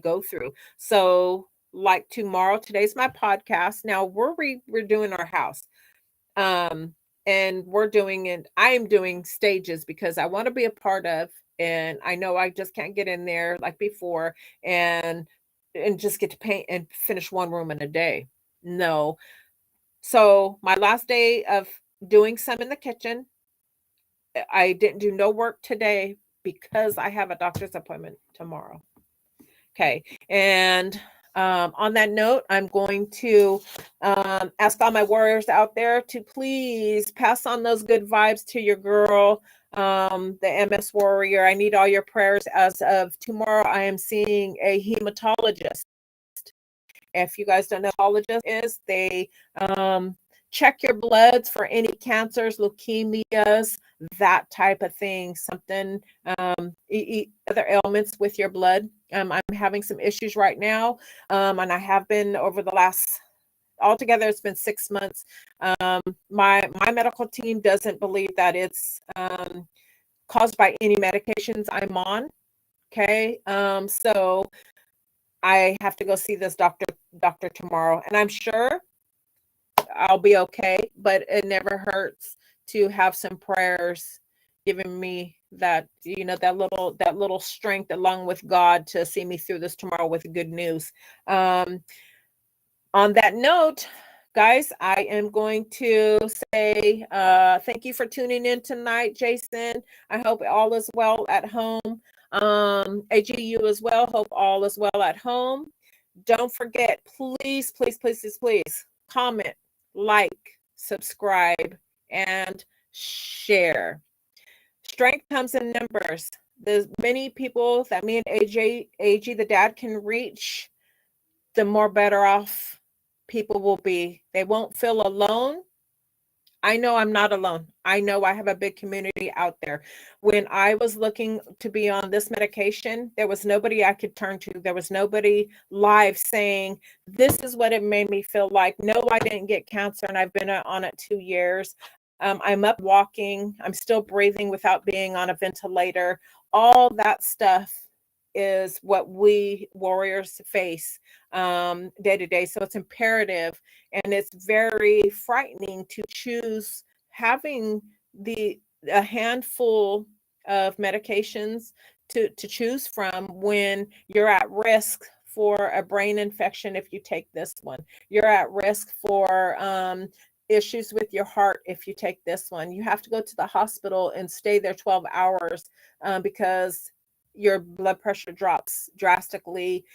go through. So like tomorrow, today's my podcast. Now we're doing our house. Um, and we're doing it. I am doing stages because I want to be a part of, and I know I just can't get in there like before and just get to paint and finish one room in a day. No. So my last day of doing some in the kitchen, I didn't do no work today because I have a doctor's appointment tomorrow. Okay. And on that note, I'm going to ask all my warriors out there to please pass on those good vibes to your girl, the MS warrior. I need all your prayers. As of tomorrow, I am seeing a hematologist. If you guys don't know what a hematologist is, they check your bloods for any cancers, leukemias, that type of thing, something, other ailments with your blood. I'm having some issues right now, and I have been over the last, altogether, it's been 6 months. My medical team doesn't believe that it's caused by any medications I'm on. Okay, so I have to go see this doctor tomorrow, and I'm sure I'll be okay, but it never hurts to have some prayers giving me that, that little strength along with God to see me through this tomorrow with good news. On that note, guys, I am going to say thank you for tuning in tonight, Jason. I hope all is well at home. AGU as well. Hope all is well at home. Don't forget, please, please, please, please, please comment, like, subscribe, and share. Strength comes in numbers. The many people that me and AG, the dad, can reach, the more better off people will be. They won't feel alone. I know I'm not alone. I know I have a big community out there. When I was looking to be on this medication, there was nobody I could turn to. There was nobody live saying, this is what it made me feel like. No, I didn't get cancer and I've been on it 2 years. I'm up walking. I'm still breathing without being on a ventilator. All that stuff is what we warriors face day to day. So it's imperative, and it's very frightening to choose having a handful of medications to choose from when you're at risk for a brain infection. If you take this one, you're at risk for issues with your heart. If you take this one, you have to go to the hospital and stay there 12 hours because your blood pressure drops drastically.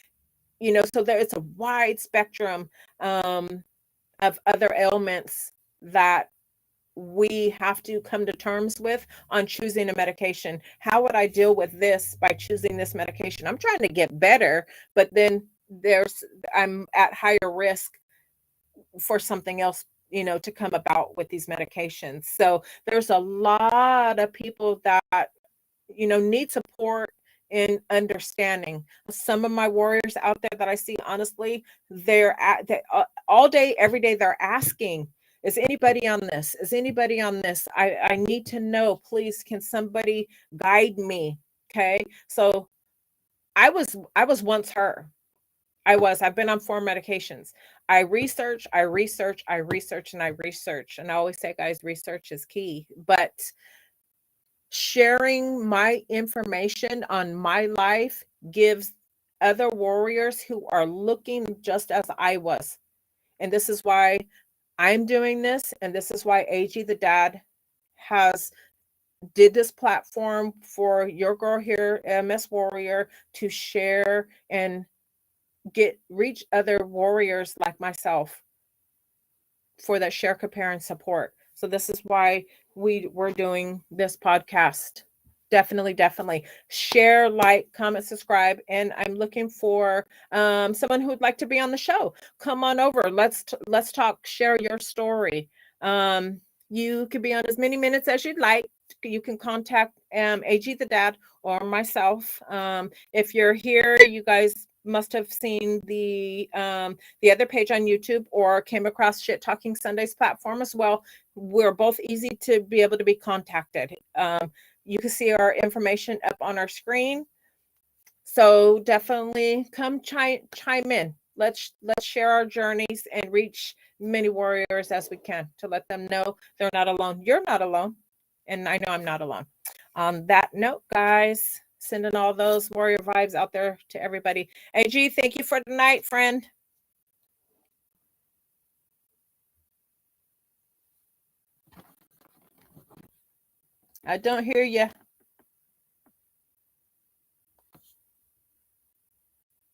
So it's a wide spectrum of other ailments that we have to come to terms with on choosing a medication. How would I deal with this by choosing this medication? I'm trying to get better, but then I'm at higher risk for something else, to come about with these medications. So there's a lot of people that, need support in understanding. Some of my warriors out there that I see, honestly, they're all day, every day, they're asking, is anybody on this? Is anybody on this? I need to know, please, can somebody guide me? Okay. So I was once her. I've been on 4 medications. I research, and I research. And I always say, guys, research is key. But sharing my information on my life gives other warriors who are looking just as I was. And this is why I'm doing this. And this is why AG the dad did this platform for your girl here, MS Warrior, to share and reach other warriors like myself for that share, compare, and support. So this is why we're doing this podcast. Definitely share, like, comment, subscribe. And I'm looking for someone who would like to be on the show. Come on over. Let's talk, share your story. You could be on as many minutes as you'd like. You can contact AG the dad or myself. If you're here, you guys must have seen the other page on YouTube or came across Shit Talking Sundays platform as well. We're both easy to be able to be contacted. You can see our information up on our screen. So definitely come chime in. Let's share our journeys and reach many warriors as we can to let them know they're not alone. You're not alone. And I know I'm not alone. On that note, guys, sending all those warrior vibes out there to everybody. AG, thank you for tonight, friend. I don't hear you.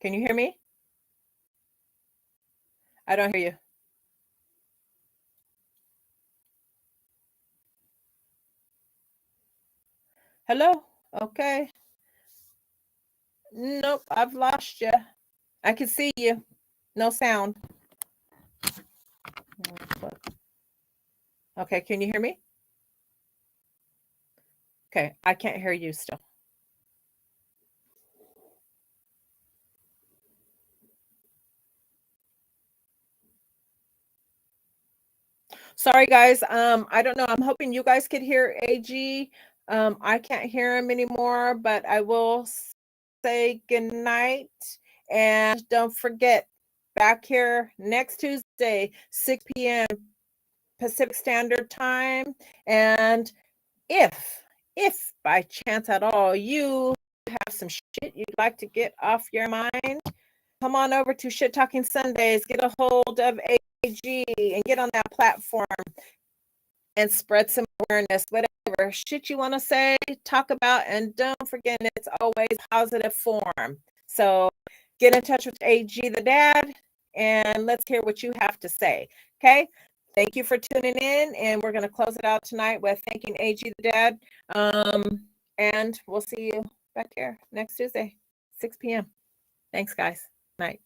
Can you hear me? I don't hear you. Hello? Okay. Nope, I've lost you. I can see you. No sound. Okay, can you hear me? Okay, I can't hear you still. Sorry, guys. I don't know. I'm hoping you guys could hear AG. I can't hear him anymore, but I will say good night. And don't forget, back here next Tuesday, 6 p.m. Pacific Standard Time. And if if by chance at all you have some shit you'd like to get off your mind, come on over to Shit Talking Sundays, get a hold of AG and get on that platform and spread some awareness, whatever shit you want to say, talk about, and don't forget it's always positive form. So get in touch with AG the Dad and let's hear what you have to say. Okay. Thank you for tuning in, and we're going to close it out tonight with thanking AG the Dad. And we'll see you back here next Tuesday, 6 p.m. Thanks, guys. Night.